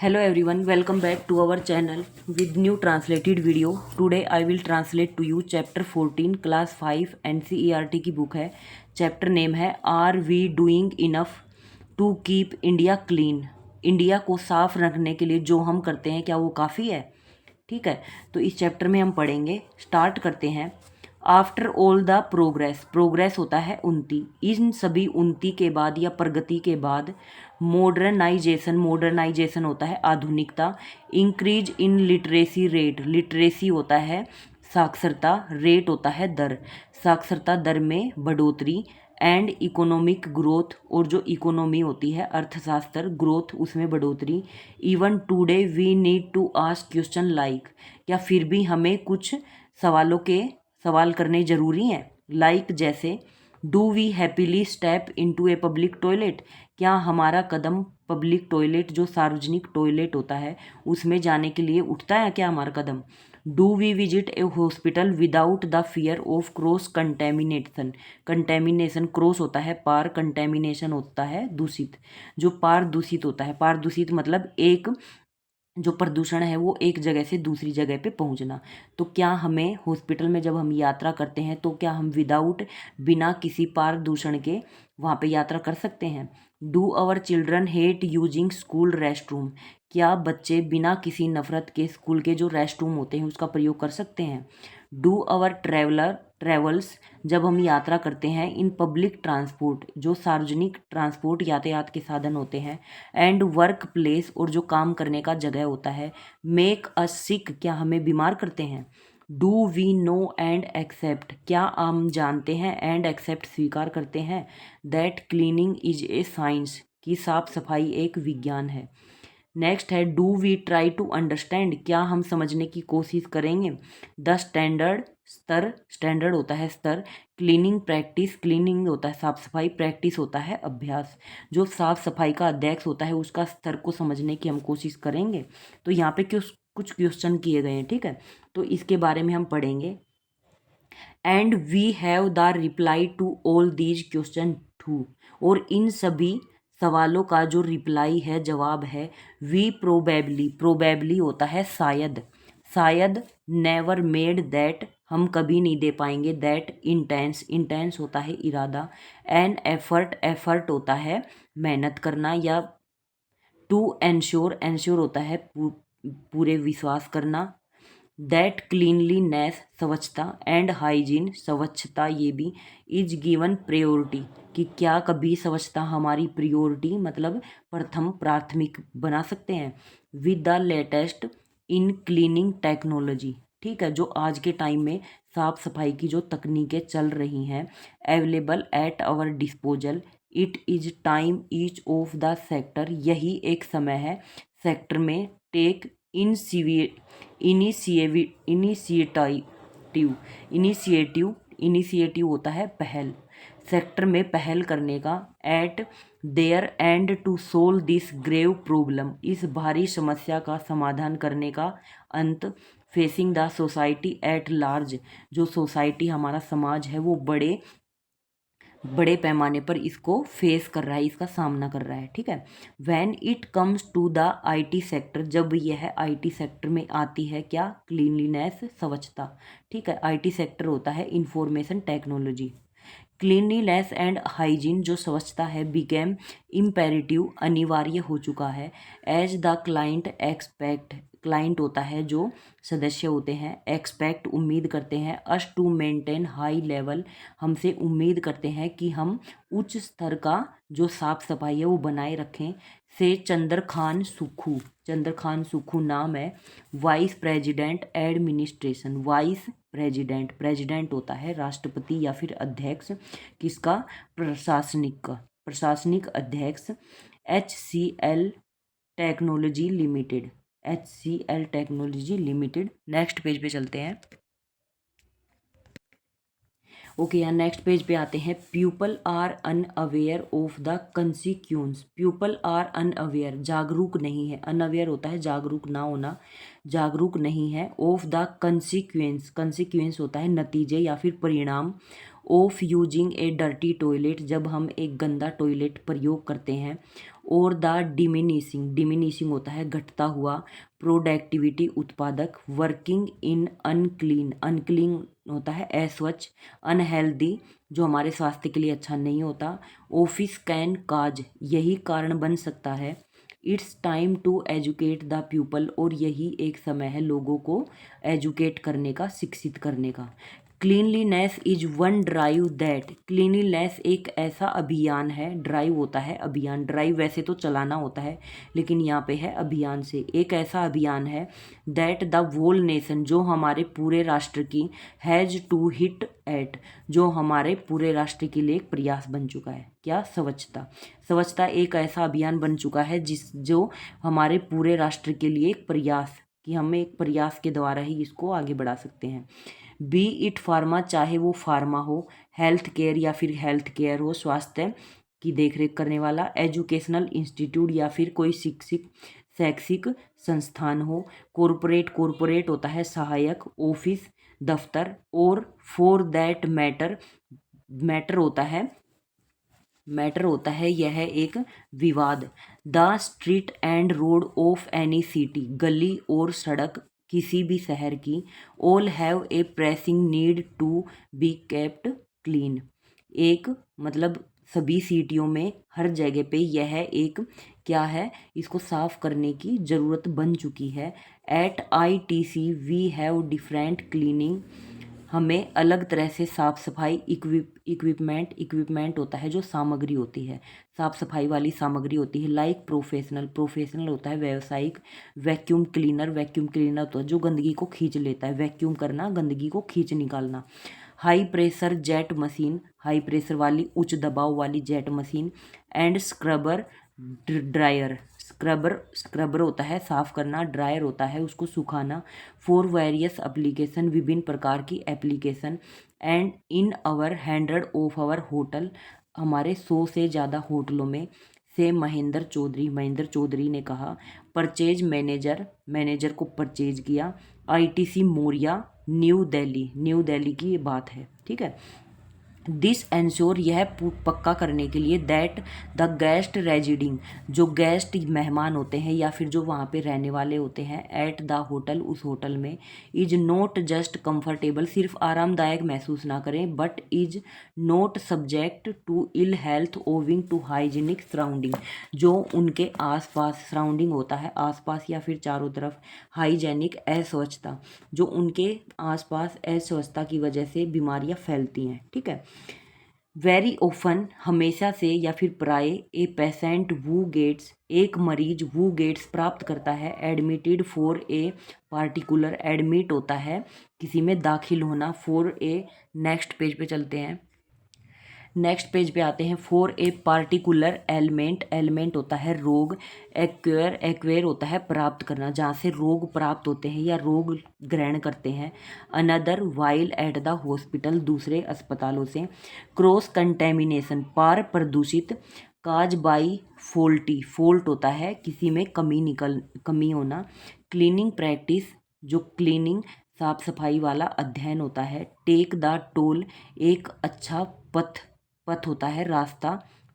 Hello everyone, welcome back to our channel with new translated video. Today I will translate to you chapter 14 class 5 NCERT की book है. Chapter name है are we doing enough to keep India clean. India को साफ रखने के लिए जो हम करते हैं क्या वो काफ़ी है? ठीक है, तो इस चैप्टर में हम पढ़ेंगे. स्टार्ट करते हैं. After all the progress, progress होता है उन्नति. इन सभी उन्नति के बाद या प्रगति के बाद मॉडर्नाइजेशन, मॉडर्नाइजेशन होता है आधुनिकता. Increase in literacy rate, literacy होता है साक्षरता, रेट होता है दर, साक्षरता दर में बढ़ोतरी. एंड इकोनॉमिक ग्रोथ, और जो इकोनॉमी होती है अर्थशास्त्र, ग्रोथ उसमें बढ़ोतरी. Even today we need to ask question like, क्या फिर भी हमें कुछ सवाल करने ज़रूरी हैं. लाइक जैसे do we happily step into a public toilet, क्या हमारा कदम पब्लिक टॉयलेट जो सार्वजनिक टॉयलेट होता है उसमें जाने के लिए उठता है क्या हमारा कदम. Do we visit a hospital without the fear of cross contamination, contamination cross होता है पार, कंटेमिनेशन होता है दूषित, जो पार दूषित होता है. पार दूषित मतलब एक जो प्रदूषण है वो एक जगह से दूसरी जगह पे पहुंचना. तो क्या हमें हॉस्पिटल में जब हम यात्रा करते हैं तो क्या हम बिना किसी प्रदूषण के वहाँ पे यात्रा कर सकते हैं. Do our children hate using school rest room, क्या बच्चे बिना किसी नफरत के स्कूल के जो रेस्ट रूम होते हैं उसका प्रयोग कर सकते हैं. डू आवर ट्रेवल्स, जब हम यात्रा करते हैं इन पब्लिक ट्रांसपोर्ट, जो सार्वजनिक ट्रांसपोर्ट यातायात के साधन होते हैं. एंड वर्क प्लेस, और जो काम करने का जगह होता है. मेक अस सिक, क्या हमें बीमार करते हैं. Do we know and accept, क्या हम जानते हैं एंड एक्सेप्ट स्वीकार करते हैं. That cleaning is a science, कि साफ सफाई एक विज्ञान है. नेक्स्ट है do we try to understand, क्या हम समझने की कोशिश करेंगे. द स्टैंडर्ड, स्तर, स्टैंडर्ड होता है स्तर. क्लीनिंग प्रैक्टिस, क्लीनिंग होता है साफ सफाई, प्रैक्टिस होता है अभ्यास. जो साफ सफाई का अध्यक्ष होता है उसका स्तर को समझने की हम कोशिश करेंगे. तो यहाँ पे कुछ क्वेश्चन किए गए हैं. ठीक है, तो इसके बारे में हम पढ़ेंगे. And we have the reply to all these question too, और इन सभी सवालों का जो रिप्लाई है, जवाब है. वी प्रोबेबली, प्रोबेबली होता है शायद, शायद. नेवर मेड दैट, हम कभी नहीं दे पाएंगे. दैट इंटेंस, इंटेंस होता है इरादा. एन एफर्ट, एफर्ट होता है मेहनत करना या टू एंश्योर, एंश्योर होता है पूरे विश्वास करना. दैट क्लीनलीनेस, स्वच्छता. एंड हाइजीन, स्वच्छता ये भी. इज गिवन प्रायोरिटी, कि क्या कभी स्वच्छता हमारी प्रायोरिटी मतलब प्रथम प्राथमिक बना सकते हैं. With the latest in cleaning technology, ठीक है, जो आज के टाइम में साफ सफाई की जो तकनीकें चल रही हैं, available at our disposal. It is time each of the sector, यही एक समय है सेक्टर में. टेक इनिशिएटिव, इनिशिएटिव होता है पहल, सेक्टर में पहल करने का. At their end to solve this grave problem, इस भारी समस्या का समाधान करने का अंत. Facing the society at large, जो सोसाइटी हमारा समाज है वो बड़े पैमाने पर इसको फेस कर रहा है, इसका सामना कर रहा है. ठीक है. When it comes to the IT sector, जब यह आईटी सेक्टर में आती है क्या, क्लीनलीनेस, स्वच्छता. ठीक है, आईटी सेक्टर होता है information technology. Cleanliness and hygiene, जो स्वच्छता है, बिकेम इम्पेरेटिव, अनिवार्य हो चुका है. As the client expect, client होता है जो सदस्य होते हैं. एक्सपेक्ट, उम्मीद करते हैं. Us to maintain high level, हमसे उम्मीद करते हैं कि हम उच्च स्तर का जो साफ सफाई है वो बनाए रखें. से चंद्रखान सुखू, चंद्रखान सुखू नाम है. Vice president administration, vice president, president होता है राष्ट्रपति या फिर अध्यक्ष, किसका, प्रशासनिक का, प्रशासनिक अध्यक्ष. HCL technology limited, HCL technology limited. Next page पे चलते हैं. ओके, यहाँ नेक्स्ट पेज पे आते हैं. People are unaware of the consequence, people are unaware, जागरूक नहीं है. अनअवेयर होता है जागरूक ना होना, जागरूक नहीं है. ऑफ द कंसिक्वेंस, कंसिक्वेंस होता है नतीजे या फिर परिणाम. Of using A dirty toilet, जब हम एक गंदा टॉयलेट प्रयोग करते हैं। और द डिमिनिशिंग, डिमिनिशिंग होता है घटता हुआ, प्रोडक्टिविटी उत्पादक, वर्किंग इन अनक्लीन, अनक्लीन होता है अस्वच्छ, अनहेल्दी जो हमारे स्वास्थ्य के लिए अच्छा नहीं होता, ऑफिस कैन काज यही कारण बन सकता है, it's time to educate the people और यही एक समय है लोगों को एजुकेट करने का, शिक्षित करने का। Cleanliness is one drive that, cleanliness एक ऐसा अभियान है, ड्राइव होता है अभियान, ड्राइव वैसे तो चलाना होता है लेकिन यहाँ पे है अभियान से, एक ऐसा अभियान है दैट द वोल नेशन जो हमारे पूरे राष्ट्र की, हैज़ टू हिट एट जो हमारे पूरे राष्ट्र के लिए एक प्रयास बन चुका है। क्या? स्वच्छता। स्वच्छता एक ऐसा अभियान बन चुका है जो हमारे पूरे राष्ट्र के लिए एक प्रयास, कि हम एक प्रयास के द्वारा ही इसको आगे बढ़ा सकते हैं। बी इट फार्मा, चाहे वो फार्मा हो, हेल्थ केयर या फिर हेल्थ केयर हो, स्वास्थ्य की देखरेख करने वाला, एजुकेशनल इंस्टीट्यूट या फिर कोई शैक्षिक संस्थान हो, कॉरपोरेट, कॉरपोरेट होता है सहायक, ऑफिस दफ्तर, और फॉर दैट मैटर, मैटर होता है यह एक विवाद, the street and road of any city, गली और सड़क किसी भी शहर की, all have a pressing need to be kept clean, एक मतलब सभी सिटियों में हर जगह पे यह एक क्या है, इसको साफ करने की ज़रूरत बन चुकी है। At ITC we have different cleaning, हमें अलग तरह से साफ़ सफाई इक्विपमेंट होता है जो सामग्री होती है, साफ़ सफाई वाली सामग्री होती है, लाइक प्रोफेशनल होता है व्यावसायिक, वैक्यूम क्लीनर तो जो गंदगी को खींच लेता है, वैक्यूम करना गंदगी को खींच निकालना, high pressure jet machine, high pressure वाली उच्च दबाव वाली jet machine, and scrubber dryer, scrubber होता है साफ़ करना, ड्रायर होता है उसको सुखाना, फॉर वेरियस एप्लीकेशन विभिन्न प्रकार की application, and in our 100 of our hotel, हमारे 100 से ज़्यादा होटलों में से महेंद्र चौधरी ने कहा, परचेज मैनेजर को परचेज किया, ITC मोरिया न्यू दिल्ली की ये बात है, ठीक है। दिस एंश्योर यह पक्का करने के लिए दैट द गेस्ट रेजिडिंग जो गेस्ट मेहमान होते हैं या फिर जो वहाँ पे रहने वाले होते हैं, एट द होटल उस होटल में, इज नॉट जस्ट कंफर्टेबल सिर्फ आरामदायक महसूस ना करें, but is not subject to ill health owing to hygienic surrounding, जो उनके आसपास सराउंडिंग होता है आसपास या फिर चारों तरफ, हाइजीनिक अस्वच्छता जो उनके आसपास अस्वच्छता की वजह से बीमारियां फैलती हैं, ठीक है। वेरी ओफन हमेशा से या फिर प्राय, ए पेशेंट वू गेट्स एक मरीज वू गेट्स प्राप्त करता है, admitted for a particular admit होता है किसी में दाखिल होना, फॉर ए नेक्स्ट पेज पे चलते हैं, नेक्स्ट पेज पे आते हैं, फॉर ए पार्टिकुलर एलिमेंट होता है रोग, एक्वेयर होता है प्राप्त करना जहाँ से रोग प्राप्त होते हैं या रोग ग्रहण करते हैं, another while at the hospital दूसरे अस्पतालों से, क्रॉस कंटेमिनेशन पार प्रदूषित, काज बाई फॉल्ट होता है किसी में कमी होना, क्लीनिंग प्रैक्टिस जो क्लीनिंग साफ सफाई वाला अध्ययन होता है, टेक द टोल एक अच्छा पथ होता है रास्ता,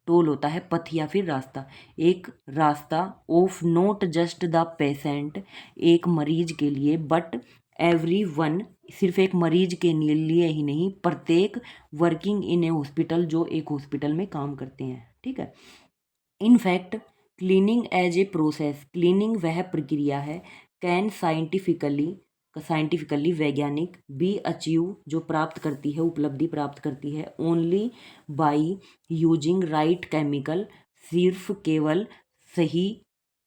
टोल होता है पथ या फिर रास्ता, एक रास्ता, of not just the patient एक मरीज के लिए, बट एवरीवन सिर्फ एक मरीज के लिए ही नहीं, प्रत्येक वर्किंग इन ए हॉस्पिटल जो एक हॉस्पिटल में काम करते हैं, ठीक है। In fact cleaning as a process cleaning वह प्रक्रिया है, कैन साइंटिफिकली वैज्ञानिक, बी अचीव जो प्राप्त करती है उपलब्धि प्राप्त करती है, only by using right chemical सिर्फ केवल सही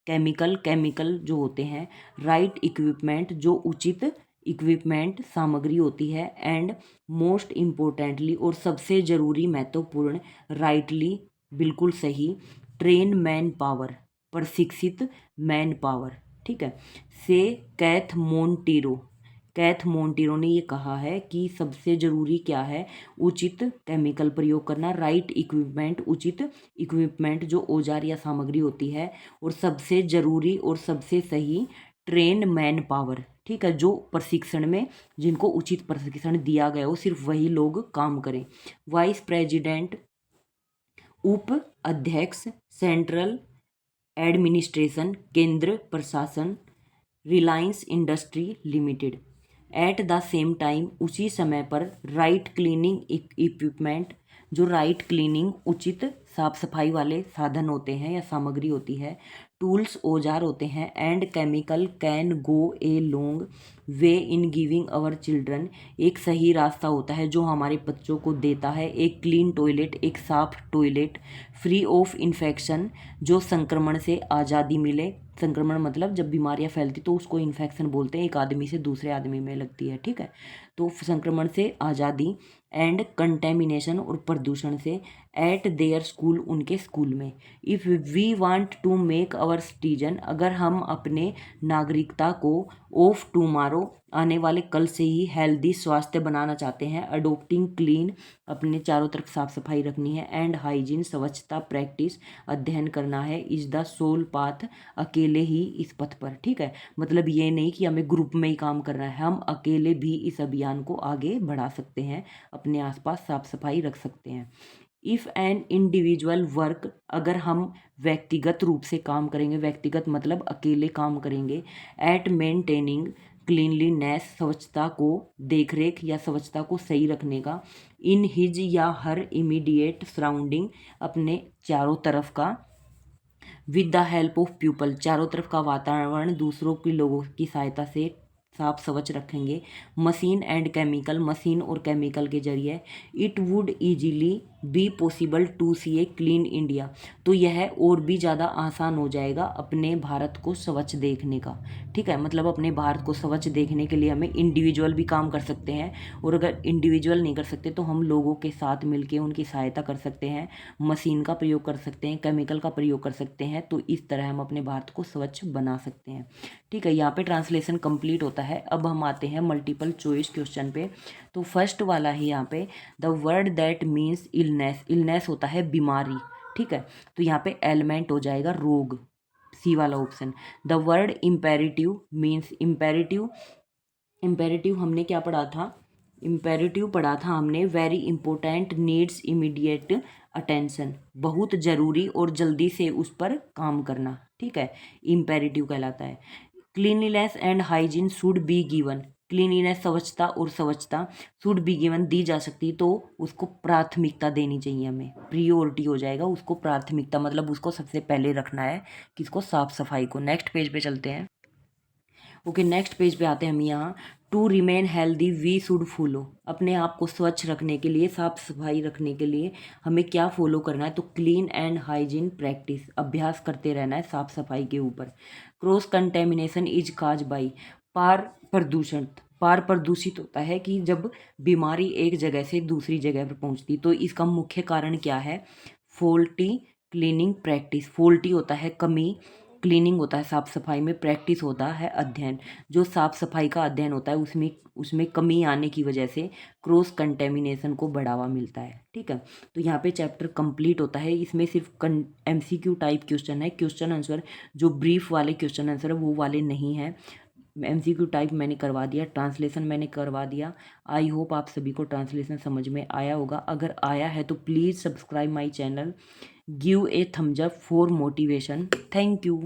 केमिकल जो होते हैं, राइट इक्विपमेंट जो उचित इक्विपमेंट सामग्री होती है, एंड मोस्ट इम्पोर्टेंटली और सबसे ज़रूरी महत्वपूर्ण, राइटली बिल्कुल सही, ट्रेन मैन पावर प्रशिक्षित मैन पावर, ठीक है। से कैथ मोंटेरो ने ये कहा है कि सबसे ज़रूरी क्या है, उचित केमिकल प्रयोग करना, राइट इक्विपमेंट उचित इक्विपमेंट जो औजार या सामग्री होती है, और सबसे ज़रूरी और सबसे सही ट्रेन मैन पावर, ठीक है, जो प्रशिक्षण में, जिनको उचित प्रशिक्षण दिया गया हो सिर्फ वही लोग काम करें। वाइस प्रेसिडेंट, उप अध्यक्ष, सेंट्रल एडमिनिस्ट्रेशन, केंद्र प्रशासन, Reliance industry limited. At the same time, उसी समय पर राइट क्लीनिंग इक्विपमेंट, जो राइट क्लीनिंग उचित साफ सफाई वाले साधन होते हैं या सामग्री होती है, टूल्स औजार होते हैं, and chemical can go a long way in giving our children, एक सही रास्ता होता है जो हमारे बच्चों को देता है एक क्लीन टॉयलेट, एक साफ टॉयलेट, फ्री ऑफ इन्फेक्शन, जो संक्रमण से आज़ादी मिले। संक्रमण मतलब जब बीमारियां फैलती तो उसको इन्फेक्शन बोलते हैं, एक आदमी से दूसरे आदमी में लगती है, ठीक है, तो संक्रमण से आज़ादी, एंड कंटेमिनेशन और प्रदूषण से, एट देयर स्कूल, उनके स्कूल में। If we want to make our citizen, अगर हम अपने नागरिकता को ऑफ टुमारो, आने वाले कल से ही हेल्दी, स्वास्थ्य बनाना चाहते हैं, अडोप्टिंग क्लीन, अपने चारों तरफ साफ सफाई रखनी है, एंड हाइजीन, स्वच्छता प्रैक्टिस, अध्ययन करना है, इज द सोल पाथ, अकेले ही इस पथ पर, ठीक है, मतलब ये नहीं कि हमें ग्रुप में ही काम करना है, हम अकेले भी इस अभियान को आगे बढ़ा सकते हैं, अपने आसपास साफ सफाई रख सकते हैं। इफ़ एन इंडिविजुअल वर्क, अगर हम व्यक्तिगत रूप से काम करेंगे, व्यक्तिगत मतलब अकेले काम करेंगे, एट मेंटेनिंग क्लीनलीनेस, स्वच्छता को देखरेख या स्वच्छता को सही रखने का, इन हिज या हर इमीडिएट सराउंडिंग, अपने चारों तरफ का, with the help of people, चारों तरफ का वातावरण दूसरों के लोगों की सहायता से साफ स्वच्छ रखेंगे, मशीन एंड केमिकल, मशीन और केमिकल के जरिए, it would easily be possible to see a clean India, तो यह और भी ज़्यादा आसान हो जाएगा अपने भारत को स्वच्छ देखने का, ठीक है, मतलब अपने भारत को स्वच्छ देखने के लिए हमें इंडिविजुअल भी काम कर सकते हैं, और अगर इंडिविजुअल नहीं कर सकते तो हम लोगों के साथ मिलके उनकी सहायता कर सकते हैं, मशीन का प्रयोग कर सकते हैं, केमिकल का प्रयोग कर सकते हैं, तो इस तरह हम अपने भारत को स्वच्छ बना सकते हैं, ठीक है। यहाँ पे ट्रांसलेशन कंप्लीट होता है। अब हम आते हैं मल्टीपल चॉइस क्वेश्चन पे। तो फर्स्ट वाला है यहाँ पे, the word that means illness, illness होता है बीमारी, ठीक है, तो यहाँ पे एलिमेंट हो जाएगा रोग, सी वाला option. The word imperative means, imperative, imperative हमने क्या पढ़ा था, इम्पेरेटिव पढ़ा था हमने, very important, needs immediate attention, बहुत ज़रूरी और जल्दी से उस पर काम करना, ठीक है, इम्पेरेटिव कहलाता है। Cleanliness and hygiene should be given, cleanliness स्वच्छता और स्वच्छता शुड बी गिवन दी जा सकती, तो उसको प्राथमिकता देनी चाहिए, हमें प्रियोरिटी हो जाएगा, उसको प्राथमिकता मतलब उसको सबसे पहले रखना है, किसको, साफ सफाई को। नेक्स्ट पेज पे चलते हैं। ओके, नेक्स्ट पेज पे आते हैं हम यहाँ। To remain healthy we should follow, अपने आप को स्वच्छ रखने के लिए, साफ सफाई रखने के लिए हमें क्या फॉलो करना है, तो क्लीन एंड हाइजीन प्रैक्टिस, अभ्यास करते रहना है साफ सफाई के ऊपर। Cross contamination is cause by, पार प्रदूषण, पार प्रदूषित होता है कि जब बीमारी एक जगह से दूसरी जगह पर पहुंचती, तो इसका मुख्य कारण क्या है, फॉल्टी क्लीनिंग प्रैक्टिस, फॉल्टी होता है कमी, क्लीनिंग होता है साफ सफाई में, प्रैक्टिस होता है अध्ययन, जो साफ सफाई का अध्ययन होता है उसमें उसमें कमी आने की वजह से क्रॉस कंटेमिनेशन को बढ़ावा मिलता है, ठीक है। तो यहाँ पे चैप्टर कंप्लीट होता है। इसमें सिर्फ एमसीक्यू टाइप क्वेश्चन है, क्वेश्चन आंसर जो ब्रीफ वाले क्वेश्चन आंसर है वो वाले नहीं है। एमसीक्यू टाइप मैंने करवा दिया, ट्रांसलेशन मैंने करवा दिया। आई होप आप सभी को ट्रांसलेशन समझ में आया होगा। अगर आया है तो please subscribe my channel, give a thumbs up for motivation. Thank you.